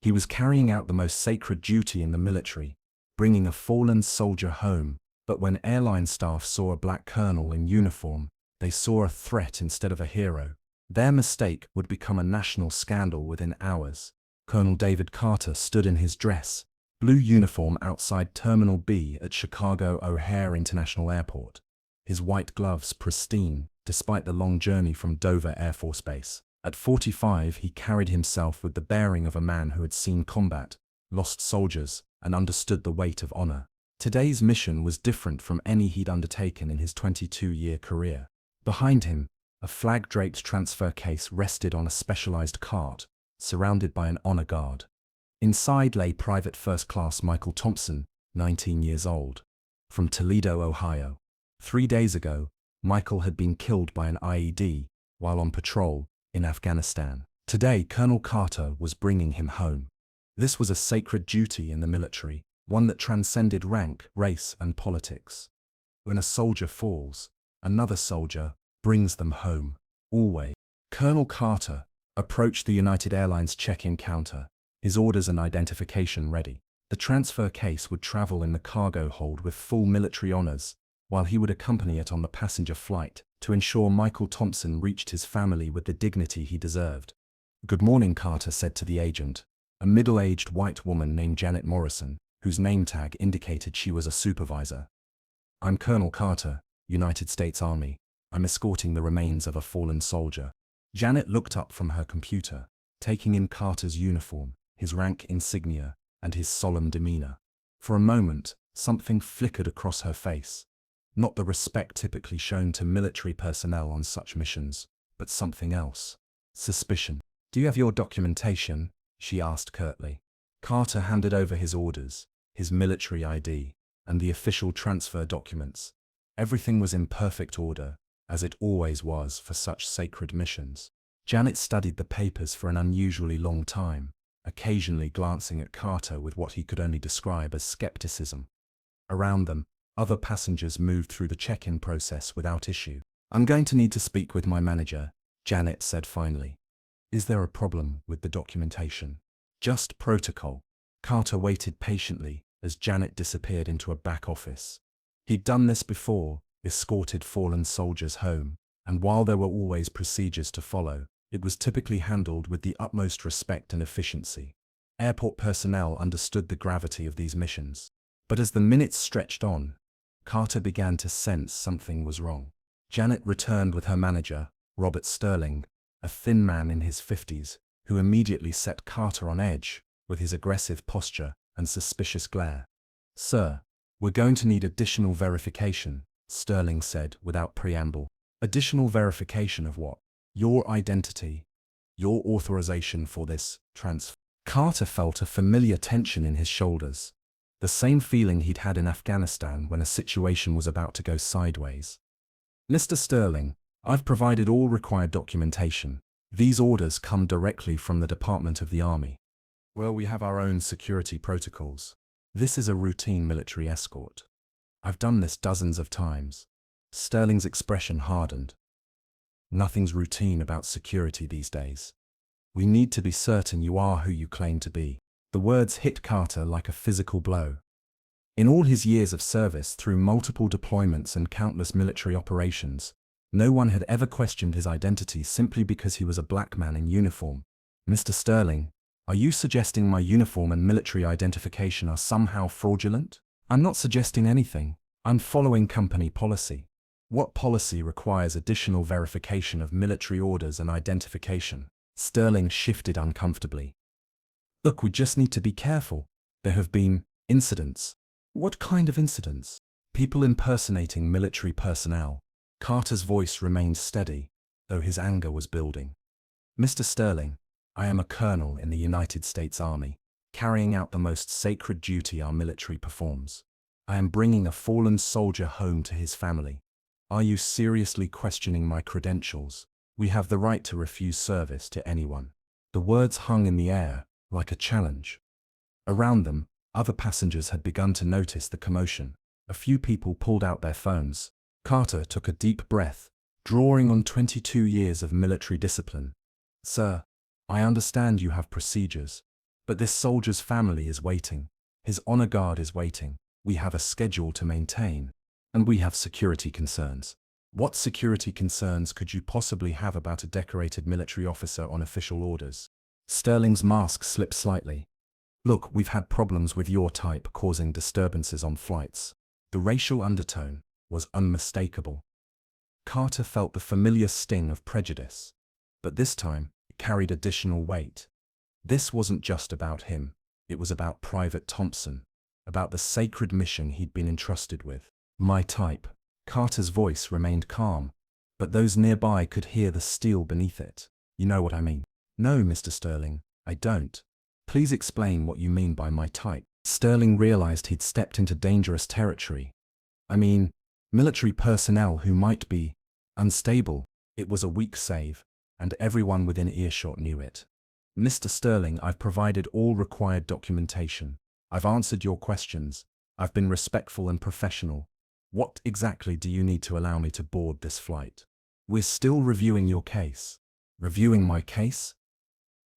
He was carrying out the most sacred duty in the military, bringing a fallen soldier home, but when airline staff saw a black colonel in uniform, they saw a threat instead of a hero. Their mistake would become a national scandal within hours. Colonel David Carter stood in his dress, blue uniform outside Terminal B at Chicago O'Hare International Airport. His white gloves pristine, despite the long journey from Dover Air Force Base. At 45, he carried himself with the bearing of a man who had seen combat, lost soldiers, and understood the weight of honor. Today's mission was different from any he'd undertaken in his 22-year career. Behind him, a flag-draped transfer case rested on a specialized cart, surrounded by an honor guard. Inside lay Private First Class Michael Thompson, 19 years old, from Toledo, Ohio. 3 days ago, Michael had been killed by an IED while on patrol in Afghanistan. Today, Colonel Carter was bringing him home. This was a sacred duty in the military, one that transcended rank, race, and politics. When a soldier falls, another soldier brings them home, always. Colonel Carter approached the United Airlines check-in counter, his orders and identification ready. The transfer case would travel in the cargo hold with full military honors, while he would accompany it on the passenger flight to ensure Michael Thompson reached his family with the dignity he deserved. "Good morning," Carter said to the agent, a middle-aged white woman named Janet Morrison, whose name tag indicated she was a supervisor. "I'm Colonel Carter, United States Army. I'm escorting the remains of a fallen soldier." Janet looked up from her computer, taking in Carter's uniform, his rank insignia, and his solemn demeanor. For a moment, something flickered across her face. Not the respect typically shown to military personnel on such missions, but something else. Suspicion. "Do you have your documentation?" she asked curtly. Carter handed over his orders, his military ID, and the official transfer documents. Everything was in perfect order, as it always was for such sacred missions. Janet studied the papers for an unusually long time, occasionally glancing at Carter with what he could only describe as skepticism. Around them, other passengers moved through the check-in process without issue. "I'm going to need to speak with my manager," Janet said finally. "Is there a problem with the documentation?" "Just protocol." Carter waited patiently as Janet disappeared into a back office. He'd done this before, escorted fallen soldiers home, and while there were always procedures to follow, it was typically handled with the utmost respect and efficiency. Airport personnel understood the gravity of these missions. But as the minutes stretched on, Carter began to sense something was wrong. Janet returned with her manager, Robert Sterling, a thin man in his 50s, who immediately set Carter on edge with his aggressive posture and suspicious glare. "Sir, we're going to need additional verification," Sterling said without preamble. "Additional verification of what?" "Your identity. Your authorization for this transfer." Carter felt a familiar tension in his shoulders. The same feeling he'd had in Afghanistan when a situation was about to go sideways. "Mr. Sterling, I've provided all required documentation. These orders come directly from the Department of the Army." "Well, we have our own security protocols. This is a routine military escort. I've done this dozens of times." Sterling's expression hardened. "Nothing's routine about security these days. We need to be certain you are who you claim to be." The words hit Carter like a physical blow. In all his years of service through multiple deployments and countless military operations, no one had ever questioned his identity simply because he was a black man in uniform. "Mr. Sterling, are you suggesting my uniform and military identification are somehow fraudulent?" "I'm not suggesting anything. I'm following company policy." "What policy requires additional verification of military orders and identification?" Sterling shifted uncomfortably. "Look, we just need to be careful. There have been incidents." "What kind of incidents?" "People impersonating military personnel." Carter's voice remained steady, though his anger was building. "Mr. Sterling, I am a colonel in the United States Army, carrying out the most sacred duty our military performs. I am bringing a fallen soldier home to his family. Are you seriously questioning my credentials? We have the right to refuse service to anyone." The words hung in the air, like a challenge. Around them, other passengers had begun to notice the commotion. A few people pulled out their phones. Carter took a deep breath, drawing on 22 years of military discipline. "Sir, I understand you have procedures, But this soldier's family is waiting. His honor guard is waiting. We have a schedule to maintain. And we have security concerns. What security concerns could you possibly have about a decorated military officer on official orders? Sterling's mask slipped slightly. Look, we've had problems with your type causing disturbances on flights. The racial undertone was unmistakable. Carter felt the familiar sting of prejudice. But this time, it carried additional weight. This wasn't just about him. It was about Private Thompson, about the sacred mission he'd been entrusted with. My type. Carter's voice remained calm, but those nearby could hear the steel beneath it. You know what I mean? No, Mr. Sterling, I don't. Please explain what you mean by my type. Sterling realized he'd stepped into dangerous territory. I mean, military personnel who might be unstable. It was a weak save, and everyone within earshot knew it. Mr. Sterling, I've provided all required documentation. I've answered your questions. I've been respectful and professional. What exactly do you need to allow me to board this flight? We're still reviewing your case. Reviewing my case?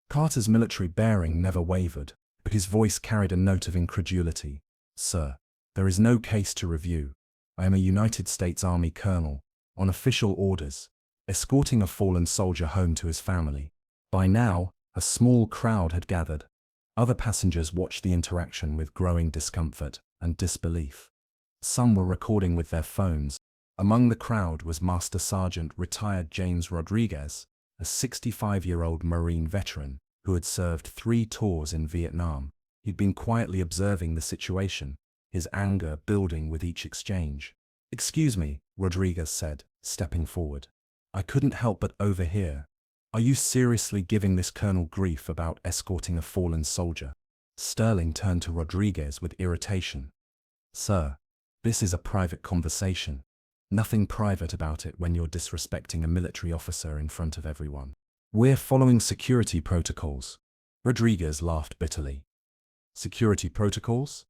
Carter's military bearing never wavered, but his voice carried a note of incredulity. Sir, there is no case to review. I am a United States Army colonel, on official orders, escorting a fallen soldier home to his family. By now, a small crowd had gathered. Other passengers watched the interaction with growing discomfort and disbelief. Some were recording with their phones. Among the crowd was Master Sergeant retired James Rodriguez, a 65-year-old Marine veteran who had served 3 tours in Vietnam. He'd been quietly observing the situation, his anger building with each exchange. Excuse me, Rodriguez said, stepping forward. I couldn't help but overhear. Are you seriously giving this colonel grief about escorting a fallen soldier? Sterling turned to Rodriguez with irritation. Sir, this is a private conversation. Nothing private about it when you're disrespecting a military officer in front of everyone. We're following security protocols. Rodriguez laughed bitterly. Security protocols?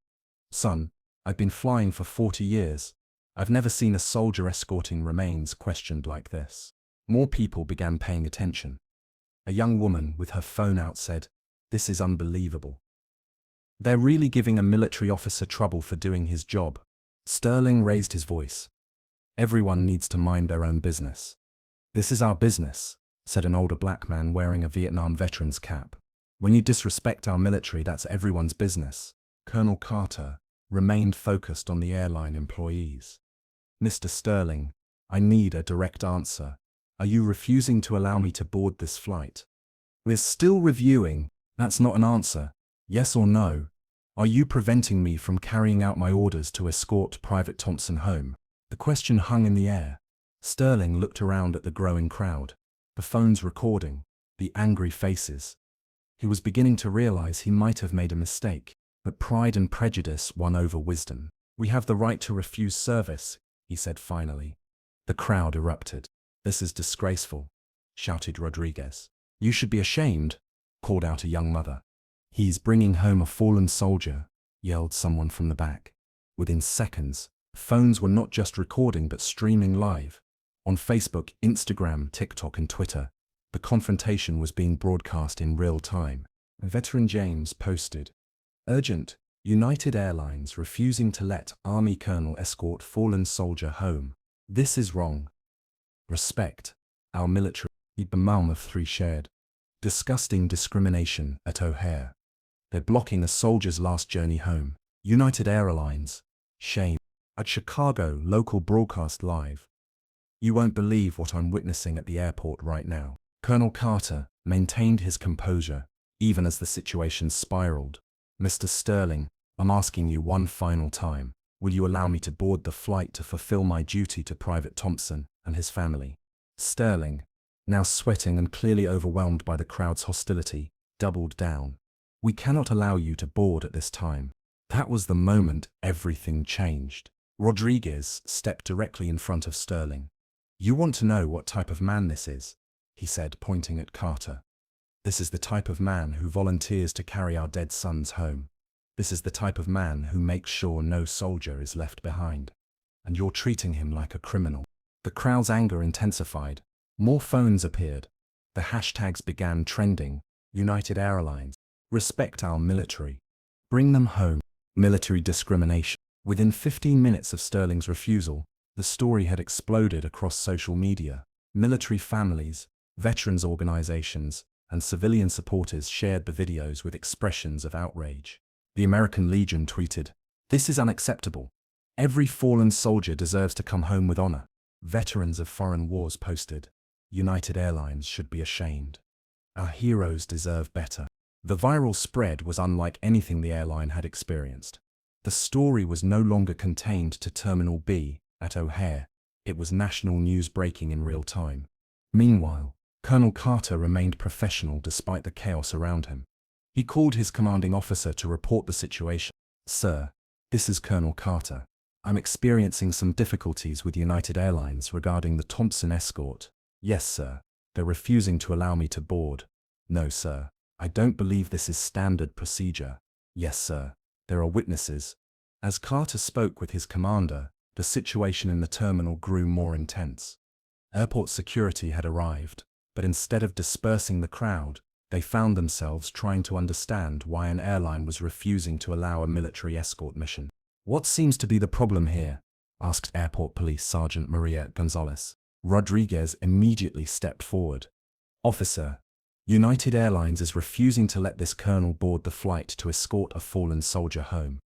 Son, I've been flying for 40 years. I've never seen a soldier escorting remains questioned like this. More people began paying attention. A young woman with her phone out said, "This is unbelievable. They're really giving a military officer trouble for doing his job." Sterling raised his voice. Everyone needs to mind their own business. This is our business, said an older black man wearing a Vietnam veteran's cap. When you disrespect our military, that's everyone's business. Colonel Carter remained focused on the airline employees. Mr. Sterling, I need a direct answer. Are you refusing to allow me to board this flight? We're still reviewing. That's not an answer. Yes or no? Are you preventing me from carrying out my orders to escort Private Thompson home? The question hung in the air. Sterling looked around at the growing crowd, the phones recording, the angry faces. He was beginning to realize he might have made a mistake, but pride and prejudice won over wisdom. We have the right to refuse service, he said finally. The crowd erupted. This is disgraceful, shouted Rodriguez. You should be ashamed, called out a young mother. He's bringing home a fallen soldier, yelled someone from the back. Within seconds, phones were not just recording but streaming live. On Facebook, Instagram, TikTok and Twitter, the confrontation was being broadcast in real time. Veteran James posted, "Urgent, United Airlines refusing to let Army Colonel escort fallen soldier home. This is wrong. Respect, our military." The mum of 3 shared. Disgusting discrimination at O'Hare. They're blocking a soldier's last journey home. United Airlines. Shame. At Chicago, local broadcast live. You won't believe what I'm witnessing at the airport right now. Colonel Carter maintained his composure, even as the situation spiraled. Mr. Sterling, I'm asking you one final time. Will you allow me to board the flight to fulfill my duty to Private Thompson and his family? Sterling, now sweating and clearly overwhelmed by the crowd's hostility, doubled down. We cannot allow you to board at this time. That was the moment everything changed. Rodriguez stepped directly in front of Sterling. You want to know what type of man this is? He said, pointing at Carter. This is the type of man who volunteers to carry our dead sons home. This is the type of man who makes sure no soldier is left behind. And you're treating him like a criminal. The crowd's anger intensified. More phones appeared. The hashtags began trending. United Airlines. Respect our military. Bring them home. Military discrimination. Within 15 minutes of Sterling's refusal, the story had exploded across social media. Military families, veterans organizations, and civilian supporters shared the videos with expressions of outrage. The American Legion tweeted, "This is unacceptable. Every fallen soldier deserves to come home with honor." Veterans of foreign wars posted, "United Airlines should be ashamed. Our heroes deserve better." The viral spread was unlike anything the airline had experienced. The story was no longer contained to Terminal B at O'Hare. It was national news breaking in real time. Meanwhile, Colonel Carter remained professional despite the chaos around him. He called his commanding officer to report the situation. "Sir, this is Colonel Carter. I'm experiencing some difficulties with United Airlines regarding the Thompson escort." "Yes, sir. They're refusing to allow me to board." "No, sir. I don't believe this is standard procedure." "Yes, sir. There are witnesses." As Carter spoke with his commander, the situation in the terminal grew more intense. Airport security had arrived, but instead of dispersing the crowd, they found themselves trying to understand why an airline was refusing to allow a military escort mission. "What seems to be the problem here?" asked Airport Police Sergeant Maria Gonzalez. Rodriguez immediately stepped forward. "Officer, United Airlines is refusing to let this colonel board the flight to escort a fallen soldier home."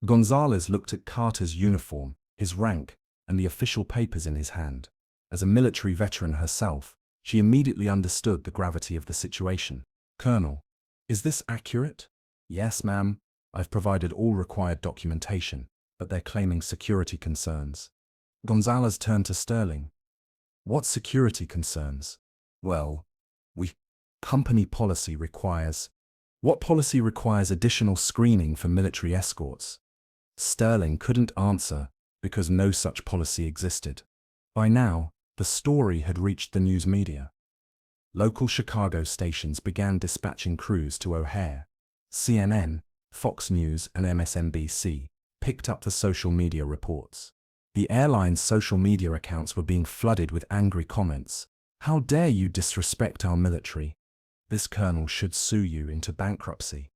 Gonzalez looked at Carter's uniform, his rank, and the official papers in his hand. As a military veteran herself, she immediately understood the gravity of the situation. "Colonel, is this accurate?" "Yes, ma'am. I've provided all required documentation, but they're claiming security concerns." Gonzalez turned to Sterling. "What security concerns?" "Well, company policy requires..." "What policy requires additional screening for military escorts?" Sterling couldn't answer because no such policy existed. By now, the story had reached the news media. Local Chicago stations began dispatching crews to O'Hare. CNN, Fox News, and MSNBC picked up the social media reports. The airline's social media accounts were being flooded with angry comments. "How dare you disrespect our military? This colonel should sue you into bankruptcy.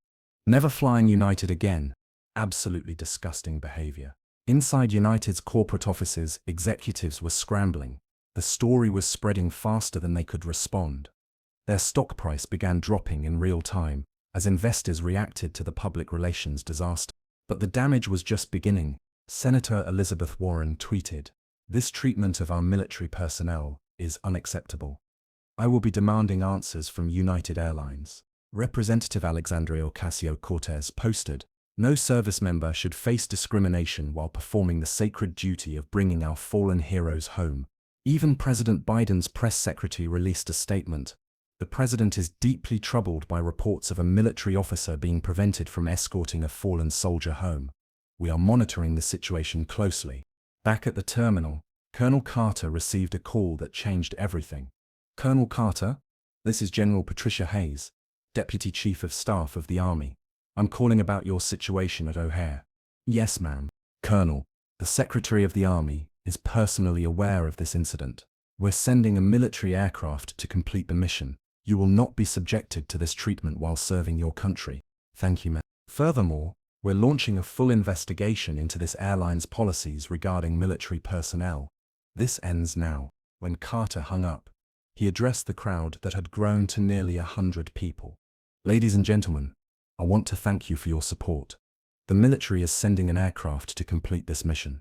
Never flying United again. Absolutely disgusting behavior." Inside United's corporate offices, executives were scrambling. The story was spreading faster than they could respond. Their stock price began dropping in real time as investors reacted to the public relations disaster. But the damage was just beginning. Senator Elizabeth Warren tweeted, "This treatment of our military personnel is unacceptable. I will be demanding answers from United Airlines." Representative Alexandria Ocasio-Cortez posted, "No service member should face discrimination while performing the sacred duty of bringing our fallen heroes home." Even President Biden's press secretary released a statement. "The president is deeply troubled by reports of a military officer being prevented from escorting a fallen soldier home. We are monitoring the situation closely." Back at the terminal, Colonel Carter received a call that changed everything. "Colonel Carter, this is General Patricia Hayes, Deputy Chief of Staff of the Army. I'm calling about your situation at O'Hare." "Yes, ma'am." "Colonel, the Secretary of the Army is personally aware of this incident. We're sending a military aircraft to complete the mission. You will not be subjected to this treatment while serving your country." "Thank you, ma'am." "Furthermore, we're launching a full investigation into this airline's policies regarding military personnel." This ends now. When Carter hung up, he addressed the crowd that had grown to nearly 100 people. "Ladies and gentlemen, I want to thank you for your support. The military is sending an aircraft to complete this mission.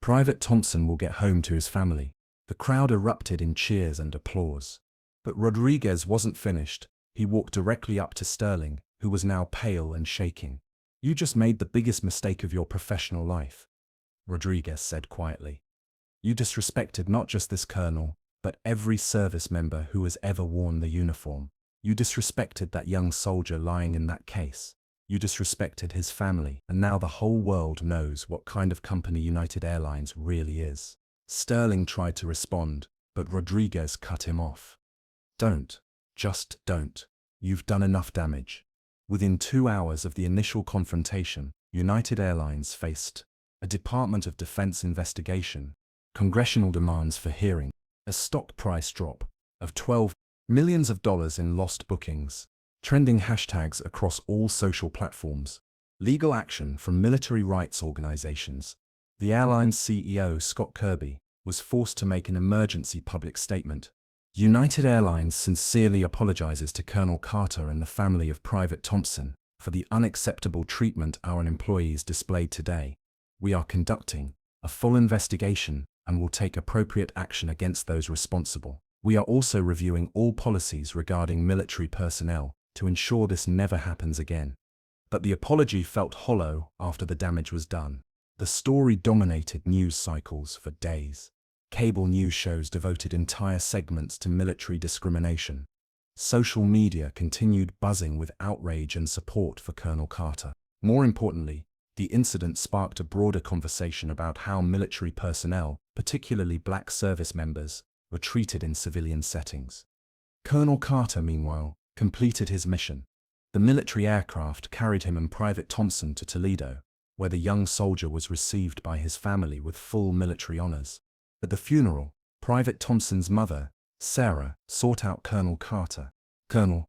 Private Thompson will get home to his family." The crowd erupted in cheers and applause. But Rodriguez wasn't finished. He walked directly up to Sterling, who was now pale and shaking. "You just made the biggest mistake of your professional life," Rodriguez said quietly. "You disrespected not just this colonel, but every service member who has ever worn the uniform. You disrespected that young soldier lying in that case. You disrespected his family, and now the whole world knows what kind of company United Airlines really is." Sterling tried to respond, but Rodriguez cut him off. "Don't. Just don't. You've done enough damage." Within 2 hours of the initial confrontation, United Airlines faced a Department of Defense investigation, congressional demands for hearing, a stock price drop of $12 million in lost bookings, trending hashtags across all social platforms, legal action from military rights organizations. The airline's CEO, Scott Kirby, was forced to make an emergency public statement. United Airlines sincerely apologizes to Colonel Carter and the family of Private Thompson for the unacceptable treatment our employees displayed today. We are conducting a full investigation and will take appropriate action against those responsible. We are also reviewing all policies regarding military personnel to ensure this never happens again. But the apology felt hollow after the damage was done. The story dominated news cycles for days. Cable news shows devoted entire segments to military discrimination. Social media continued buzzing with outrage and support for Colonel Carter. More importantly, the incident sparked a broader conversation about how military personnel, particularly black service members, were treated in civilian settings. Colonel Carter, meanwhile, completed his mission. The military aircraft carried him and Private Thompson to Toledo, where the young soldier was received by his family with full military honors. At the funeral, Private Thompson's mother, Sarah, sought out Colonel Carter. "Colonel,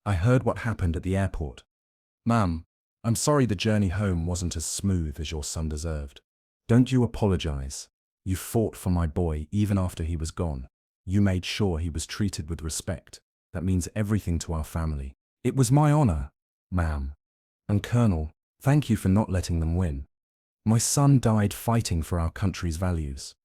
I heard what happened at the airport. Ma'am, I'm sorry the journey home wasn't as smooth as your son deserved. Don't you apologize. You fought for my boy even after he was gone. You made sure he was treated with respect. That means everything to our family. It was my honor, ma'am. And Colonel, thank you for not letting them win. My son died fighting for our country's values.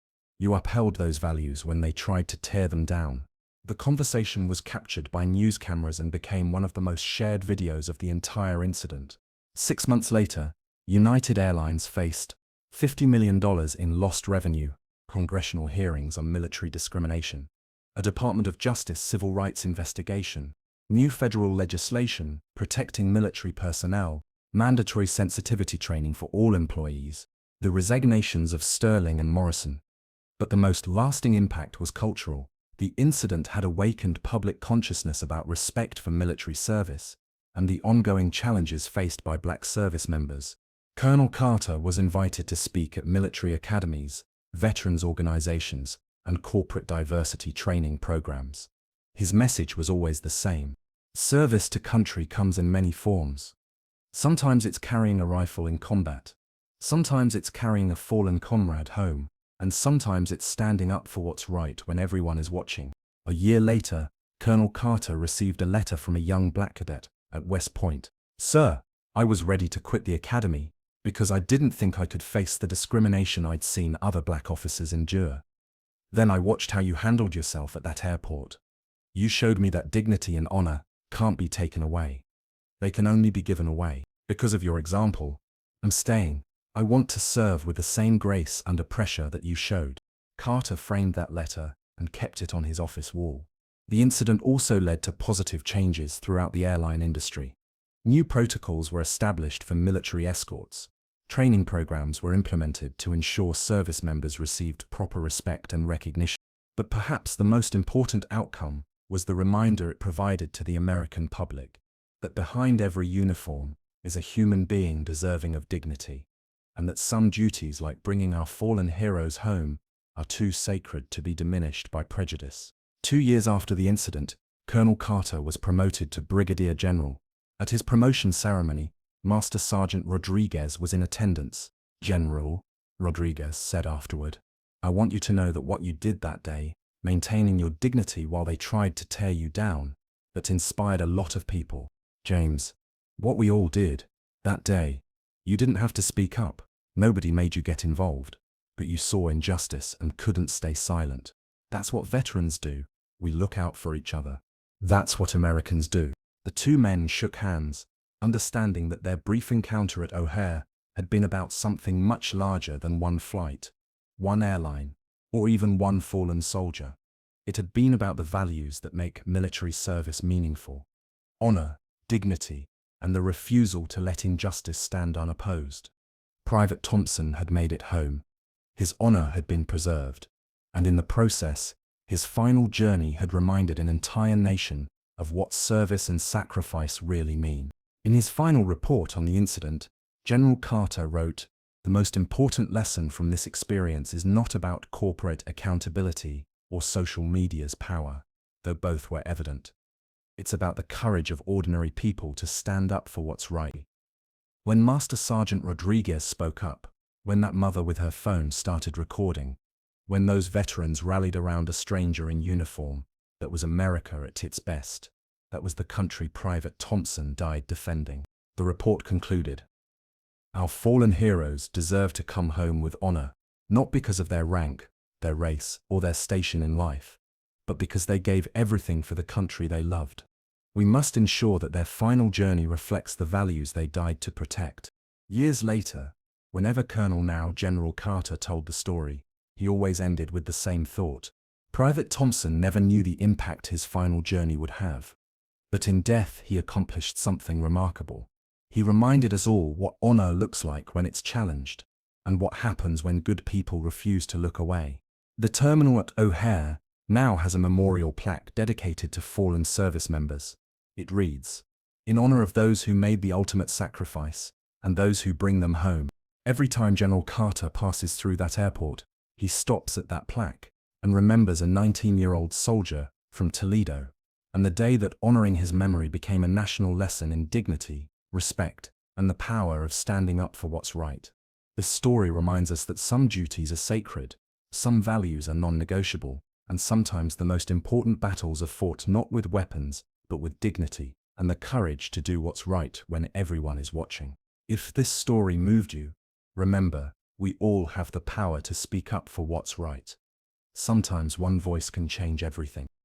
You upheld those values when they tried to tear them down." The conversation was captured by news cameras and became one of the most shared videos of the entire incident. 6 months later, United Airlines faced $50 million in lost revenue, congressional hearings on military discrimination, a Department of Justice civil rights investigation, new federal legislation protecting military personnel, mandatory sensitivity training for all employees, the resignations of Sterling and Morrison. But the most lasting impact was cultural. The incident had awakened public consciousness about respect for military service and the ongoing challenges faced by black service members. Colonel Carter was invited to speak at military academies, veterans organizations, and corporate diversity training programs. His message was always the same. Service to country comes in many forms. Sometimes it's carrying a rifle in combat. Sometimes it's carrying a fallen comrade home. And sometimes it's standing up for what's right when everyone is watching. A year later, Colonel Carter received a letter from a young black cadet at West Point. "Sir, I was ready to quit the academy because I didn't think I could face the discrimination I'd seen other black officers endure. Then I watched how you handled yourself at that airport. You showed me that dignity and honor can't be taken away. They can only be given away. Because of your example, I'm staying. I want to serve with the same grace under pressure that you showed." Carter framed that letter and kept it on his office wall. The incident also led to positive changes throughout the airline industry. New protocols were established for military escorts. Training programs were implemented to ensure service members received proper respect and recognition. But perhaps the most important outcome was the reminder it provided to the American public that behind every uniform is a human being deserving of dignity, and that some duties like bringing our fallen heroes home are too sacred to be diminished by prejudice. 2 years after the incident, Colonel Carter was promoted to Brigadier General. At his promotion ceremony, Master Sergeant Rodriguez was in attendance. "General," Rodriguez said afterward, "I want you to know that what you did that day, maintaining your dignity while they tried to tear you down, that inspired a lot of people. James, what we all did that day, you didn't have to speak up. Nobody made you get involved, but you saw injustice and couldn't stay silent. That's what veterans do. We look out for each other. That's what Americans do." The two men shook hands, understanding that their brief encounter at O'Hare had been about something much larger than one flight, one airline, or even one fallen soldier. It had been about the values that make military service meaningful: honor, dignity, and the refusal to let injustice stand unopposed. Private Thompson had made it home. His honor had been preserved, and in the process, his final journey had reminded an entire nation of what service and sacrifice really mean. In his final report on the incident, General Carter wrote, "The most important lesson from this experience is not about corporate accountability or social media's power, though both were evident. It's about the courage of ordinary people to stand up for what's right. When Master Sergeant Rodriguez spoke up, when that mother with her phone started recording, when those veterans rallied around a stranger in uniform, that was America at its best. That was the country Private Thompson died defending. The report concluded, "Our fallen heroes deserve to come home with honor, not because of their rank, their race, or their station in life, but because they gave everything for the country they loved. We must ensure that their final journey reflects the values they died to protect." Years later, whenever Colonel now General Carter told the story, he always ended with the same thought. Private Thompson never knew the impact his final journey would have. But in death he accomplished something remarkable. He reminded us all what honor looks like when it's challenged, and what happens when good people refuse to look away. The terminal at O'Hare now has a memorial plaque dedicated to fallen service members. It reads, "In honor of those who made the ultimate sacrifice, and those who bring them home." Every time General Carter passes through that airport, he stops at that plaque and remembers a 19-year-old soldier from Toledo, and the day that honoring his memory became a national lesson in dignity, respect, and the power of standing up for what's right. This story reminds us that some duties are sacred, some values are non-negotiable, and sometimes the most important battles are fought not with weapons, but with dignity, and the courage to do what's right when everyone is watching. If this story moved you, remember, we all have the power to speak up for what's right. Sometimes one voice can change everything.